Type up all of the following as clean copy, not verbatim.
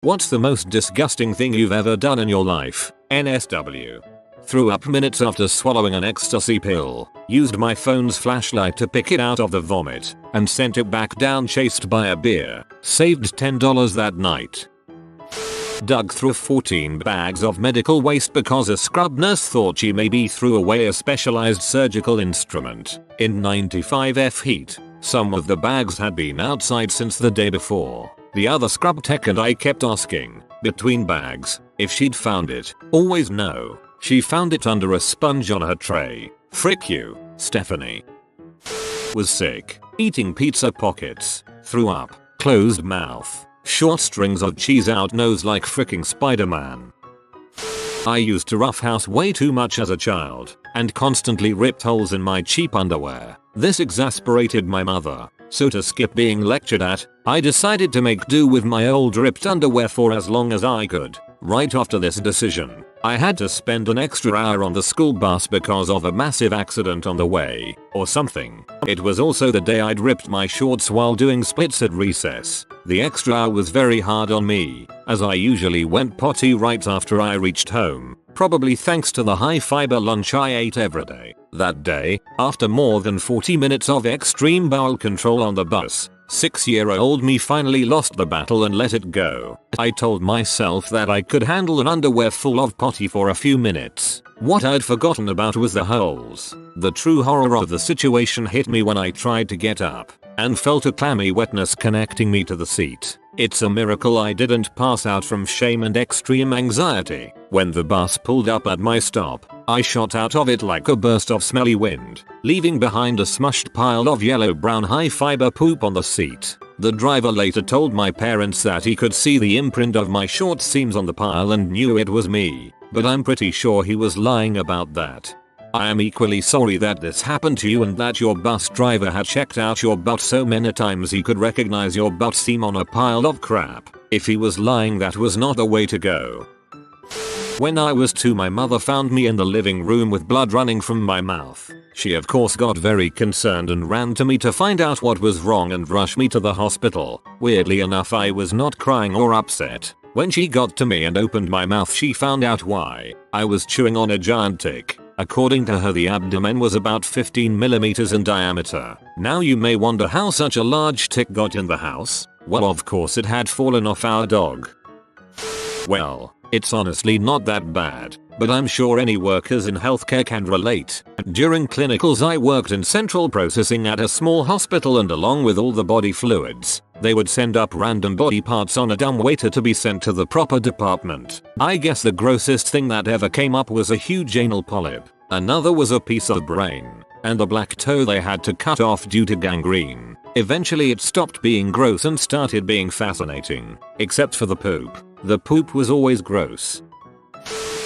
What's the most disgusting thing you've ever done in your life? NSW. Threw up minutes after swallowing an ecstasy pill, used my phone's flashlight to pick it out of the vomit, and sent it back down chased by a beer. Saved $10 that night. Dug through 14 bags of medical waste because a scrub nurse thought she maybe threw away a specialized surgical instrument. In 95 heat, some of the bags had been outside since the day before. The other scrub tech and I kept asking, between bags, if she'd found it. Always no. She found it under a sponge on her tray. Frick you, Stephanie. Was sick, eating pizza pockets, threw up, closed mouth, short strings of cheese out nose like fricking Spider-Man. I used to roughhouse way too much as a child, and constantly ripped holes in my cheap underwear. This exasperated my mother, so to skip being lectured at, I decided to make do with my old ripped underwear for as long as I could. Right after this decision, I had to spend an extra hour on the school bus because of a massive accident on the way, or something. It was also the day I'd ripped my shorts while doing splits at recess. The extra hour was very hard on me, as I usually went potty right after I reached home, probably thanks to the high fiber lunch I ate every day. That day, after more than 40 minutes of extreme bowel control on the bus, 6-year-old me finally lost the battle and let it go. I told myself that I could handle an underwear full of potty for a few minutes. What I'd forgotten about was the holes. The true horror of the situation hit me when I tried to get up and felt a clammy wetness connecting me to the seat. It's a miracle I didn't pass out from shame and extreme anxiety. When the bus pulled up at my stop, I shot out of it like a burst of smelly wind, leaving behind a smushed pile of yellow-brown high-fiber poop on the seat. The driver later told my parents that he could see the imprint of my short seams on the pile and knew it was me, but I'm pretty sure he was lying about that. I am equally sorry that this happened to you and that your bus driver had checked out your butt so many times he could recognize your butt seam on a pile of crap. If he was lying, that was not the way to go. When I was 2, my mother found me in the living room with blood running from my mouth. She of course got very concerned and ran to me to find out what was wrong and rush me to the hospital. Weirdly enough, I was not crying or upset. When she got to me and opened my mouth, she found out why. I was chewing on a giant tick. According to her, the abdomen was about 15mm in diameter. Now you may wonder how such a large tick got in the house. Well, of course it had fallen off our dog. Well, it's honestly not that bad, but I'm sure any workers in healthcare can relate. During clinicals I worked in central processing at a small hospital, and along with all the body fluids, they would send up random body parts on a dumbwaiter to be sent to the proper department. I guess the grossest thing that ever came up was a huge anal polyp. Another was a piece of brain, and the black toe they had to cut off due to gangrene. Eventually it stopped being gross and started being fascinating, except for the poop. The poop was always gross.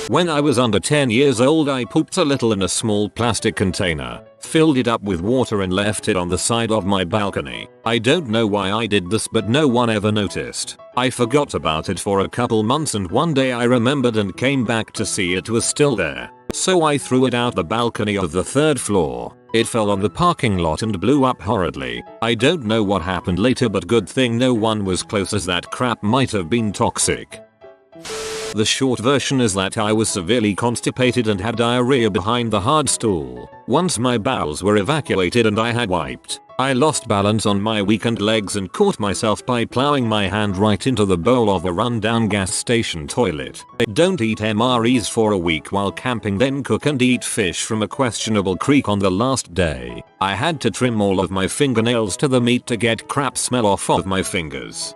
When I was under 10 years old, I pooped a little in a small plastic container, filled it up with water and left it on the side of my balcony. I don't know why I did this, but no one ever noticed. I forgot about it for a couple months, and one day I remembered and came back to see it was still there. So I threw it out the balcony of the 3rd floor. It fell on the parking lot and blew up horridly. I don't know what happened later, but good thing no one was close, as that crap might have been toxic. The short version is that I was severely constipated and had diarrhea behind the hard stool. Once my bowels were evacuated and I had wiped, I lost balance on my weakened legs and caught myself by plowing my hand right into the bowl of a rundown gas station toilet. Don't eat MREs for a week while camping, then cook and eat fish from a questionable creek on the last day. I had to trim all of my fingernails to the meat to get crap smell off of my fingers.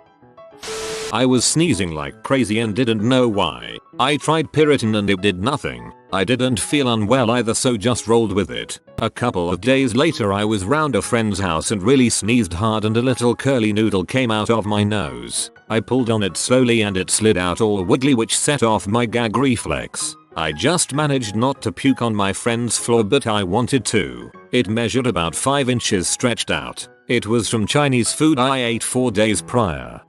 I was sneezing like crazy and didn't know why. I tried Piriton and it did nothing. I didn't feel unwell either, so just rolled with it. A couple of days later I was round a friend's house and really sneezed hard, and a little curly noodle came out of my nose. I pulled on it slowly and it slid out all wiggly, which set off my gag reflex. I just managed not to puke on my friend's floor, but I wanted to. It measured about 5 inches stretched out. It was from Chinese food I ate 4 days prior.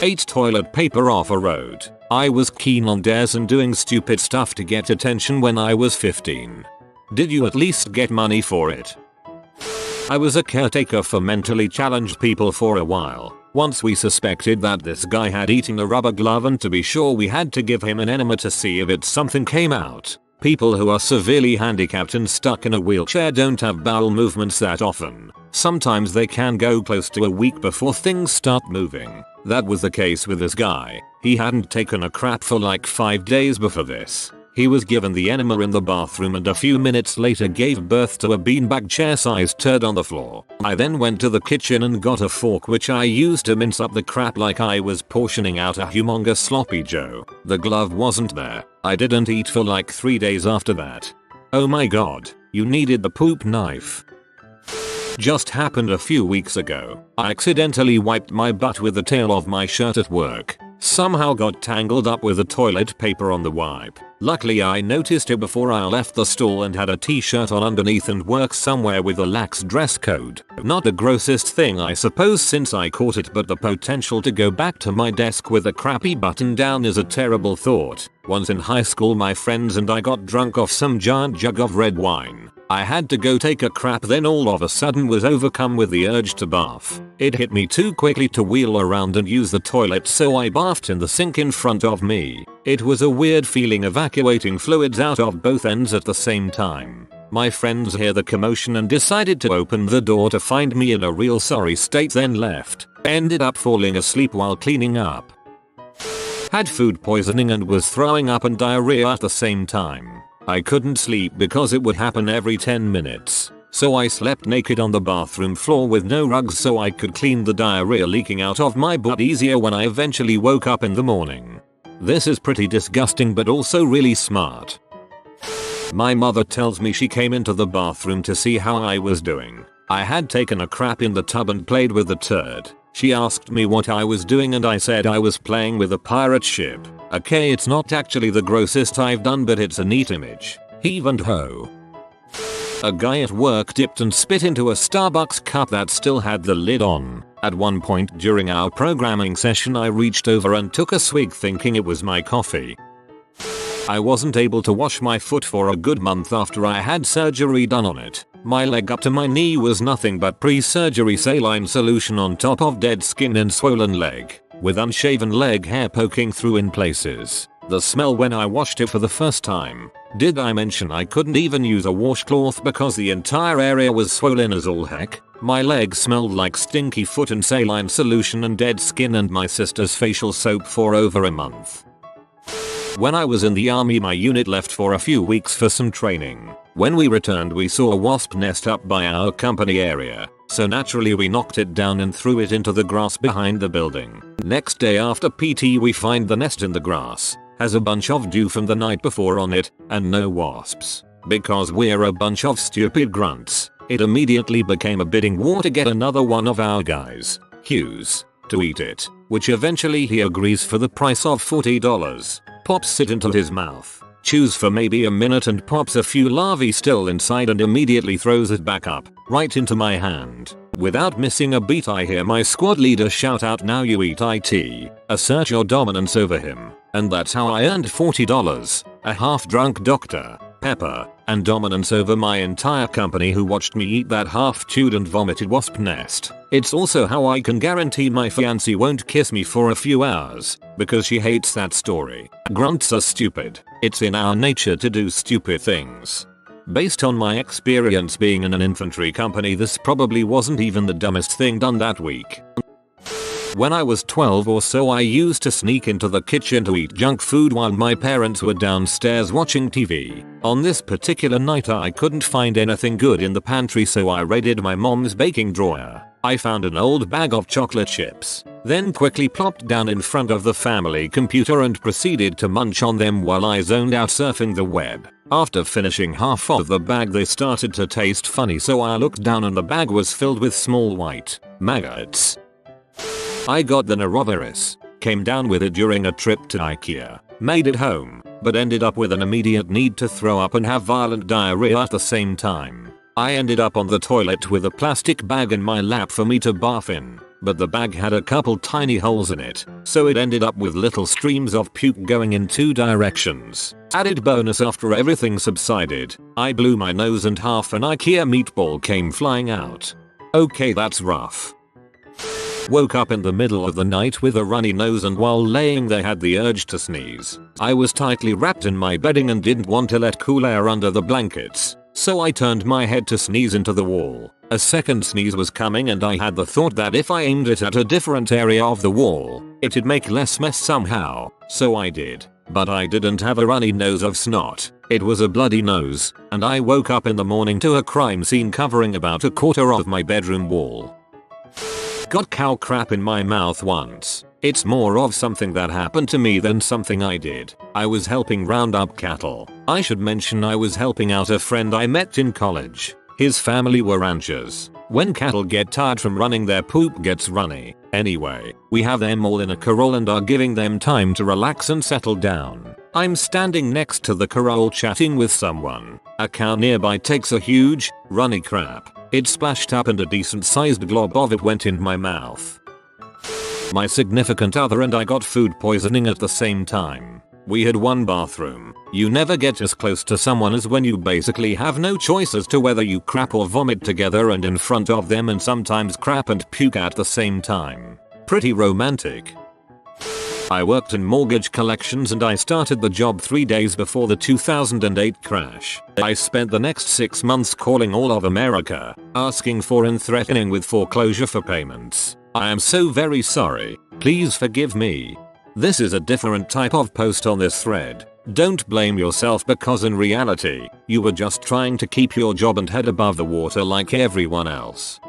Ate toilet paper off a road. I was keen on dares and doing stupid stuff to get attention when I was 15. Did you at least get money for it? I was a caretaker for mentally challenged people for a while. Once we suspected that this guy had eaten a rubber glove, and to be sure we had to give him an enema to see if something came out. People who are severely handicapped and stuck in a wheelchair don't have bowel movements that often. Sometimes they can go close to a week before things start moving. That was the case with this guy. He hadn't taken a crap for like 5 days before this. He was given the enema in the bathroom and a few minutes later gave birth to a beanbag chair-sized turd on the floor. I then went to the kitchen and got a fork which I used to mince up the crap like I was portioning out a humongous sloppy joe. The glove wasn't there. I didn't eat for like 3 days after that. Oh my god, you needed the poop knife. Just happened a few weeks ago. I accidentally wiped my butt with the tail of my shirt at work. Somehow got tangled up with the toilet paper on the wipe. Luckily I noticed it before I left the stall and had a t-shirt on underneath and worked somewhere with a lax dress code. Not the grossest thing I suppose since I caught it, but the potential to go back to my desk with a crappy button down is a terrible thought. Once in high school my friends and I got drunk off some giant jug of red wine. I had to go take a crap, then all of a sudden was overcome with the urge to bath. It hit me too quickly to wheel around and use the toilet, so I bathed in the sink in front of me. It was a weird feeling evacuating fluids out of both ends at the same time. My friends hear the commotion and decided to open the door to find me in a real sorry state, then left. Ended up falling asleep while cleaning up. Had food poisoning and was throwing up and diarrhea at the same time. I couldn't sleep because it would happen every 10 minutes. So I slept naked on the bathroom floor with no rugs so I could clean the diarrhea leaking out of my butt easier when I eventually woke up in the morning. This is pretty disgusting but also really smart. My mother tells me she came into the bathroom to see how I was doing. I had taken a crap in the tub and played with the turd. She asked me what I was doing and I said I was playing with a pirate ship. Okay, it's not actually the grossest I've done, but it's a neat image. Heave and ho. A guy at work dipped and spit into a Starbucks cup that still had the lid on. At one point during our programming session I reached over and took a swig thinking it was my coffee. I wasn't able to wash my foot for a good month after I had surgery done on it. My leg up to my knee was nothing but pre-surgery saline solution on top of dead skin and swollen leg, with unshaven leg hair poking through in places. The smell when I washed it for the first time. Did I mention I couldn't even use a washcloth because the entire area was swollen as all heck? My leg smelled like stinky foot and saline solution and dead skin and my sister's facial soap for over a month. When I was in the army my unit left for a few weeks for some training. When we returned we saw a wasp nest up by our company area, so naturally we knocked it down and threw it into the grass behind the building. Next day after PT we find the nest in the grass, has a bunch of dew from the night before on it, and no wasps. Because we're a bunch of stupid grunts, it immediately became a bidding war to get another one of our guys, Hughes, to eat it, which eventually he agrees for the price of $40. Pops it into his mouth, chews for maybe a minute and pops a few larvae still inside and immediately throws it back up, right into my hand. Without missing a beat I hear my squad leader shout out, "Now you eat it, assert your dominance over him." And that's how I earned $40, a half-drunk Dr. Pepper, and dominance over my entire company who watched me eat that half-chewed and vomited wasp nest. It's also how I can guarantee my fiancée won't kiss me for a few hours, because she hates that story. Grunts are stupid. It's in our nature to do stupid things. Based on my experience being in an infantry company, this probably wasn't even the dumbest thing done that week. When I was 12 or so I used to sneak into the kitchen to eat junk food while my parents were downstairs watching TV. On this particular night I couldn't find anything good in the pantry, so I raided my mom's baking drawer. I found an old bag of chocolate chips, then quickly plopped down in front of the family computer and proceeded to munch on them while I zoned out surfing the web. After finishing half of the bag they started to taste funny, so I looked down and the bag was filled with small white maggots. I got the norovirus, came down with it during a trip to IKEA, made it home, but ended up with an immediate need to throw up and have violent diarrhea at the same time. I ended up on the toilet with a plastic bag in my lap for me to bath in, but the bag had a couple tiny holes in it, so it ended up with little streams of puke going in 2 directions. Added bonus, after everything subsided, I blew my nose and half an IKEA meatball came flying out. Okay, that's rough. Woke up in the middle of the night with a runny nose, and while laying there had the urge to sneeze. I was tightly wrapped in my bedding and didn't want to let cool air under the blankets, so I turned my head to sneeze into the wall. A second sneeze was coming, and I had the thought that if I aimed it at a different area of the wall, it'd make less mess somehow, so I did. But I didn't have a runny nose of snot, it was a bloody nose, and I woke up in the morning to a crime scene covering about a quarter of my bedroom wall. Got cow crap in my mouth once. It's more of something that happened to me than something I did. I was helping round up cattle. I should mention I was helping out a friend I met in college. His family were ranchers. When cattle get tired from running, their poop gets runny. Anyway, we have them all in a corral and are giving them time to relax and settle down. I'm standing next to the corral chatting with someone. A cow nearby takes a huge, runny crap. It splashed up and a decent sized glob of it went in my mouth. My significant other and I got food poisoning at the same time. We had one bathroom. You never get as close to someone as when you basically have no choice as to whether you crap or vomit together and in front of them, and sometimes crap and puke at the same time. Pretty romantic. I worked in mortgage collections and I started the job 3 days before the 2008 crash. I spent the next 6 months calling all of America, asking for and threatening with foreclosure for payments. I am so very sorry. Please forgive me. This is a different type of post on this thread. Don't blame yourself, because in reality, you were just trying to keep your job and head above the water like everyone else.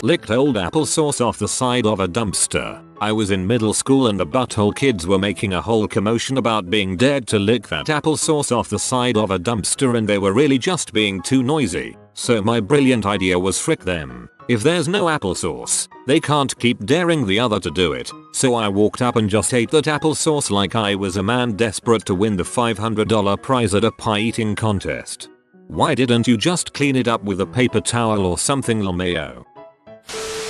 Licked old applesauce off the side of a dumpster. I was in middle school and the butthole kids were making a whole commotion about being dared to lick that applesauce off the side of a dumpster, and they were really just being too noisy. So my brilliant idea was, frick them. If there's no applesauce, they can't keep daring the other to do it. So I walked up and just ate that applesauce like I was a man desperate to win the $500 prize at a pie eating contest. Why didn't you just clean it up with a paper towel or something, LMAO?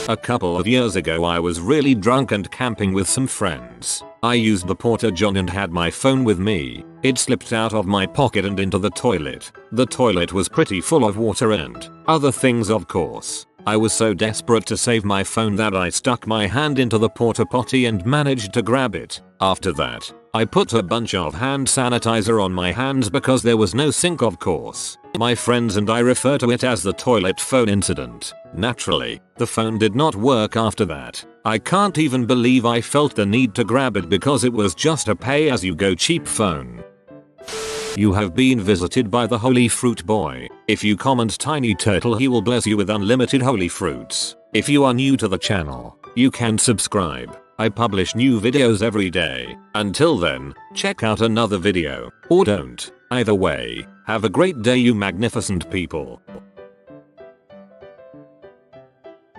A couple of years ago I was really drunk and camping with some friends. I used the porta john and had my phone with me. It slipped out of my pocket and into the toilet. The toilet was pretty full of water and other things, of course. I was so desperate to save my phone that I stuck my hand into the porta potty and managed to grab it. After that, I put a bunch of hand sanitizer on my hands because there was no sink, of course. My friends and I refer to it as the toilet phone incident. Naturally, the phone did not work after that. I can't even believe I felt the need to grab it because it was just a pay-as-you-go cheap phone. You have been visited by the Holy Fruit Boy. If you comment Tiny Turtle, he will bless you with unlimited holy fruits. If you are new to the channel, you can subscribe. I publish new videos every day. Until then, check out another video. Or don't. Either way, have a great day, you magnificent people.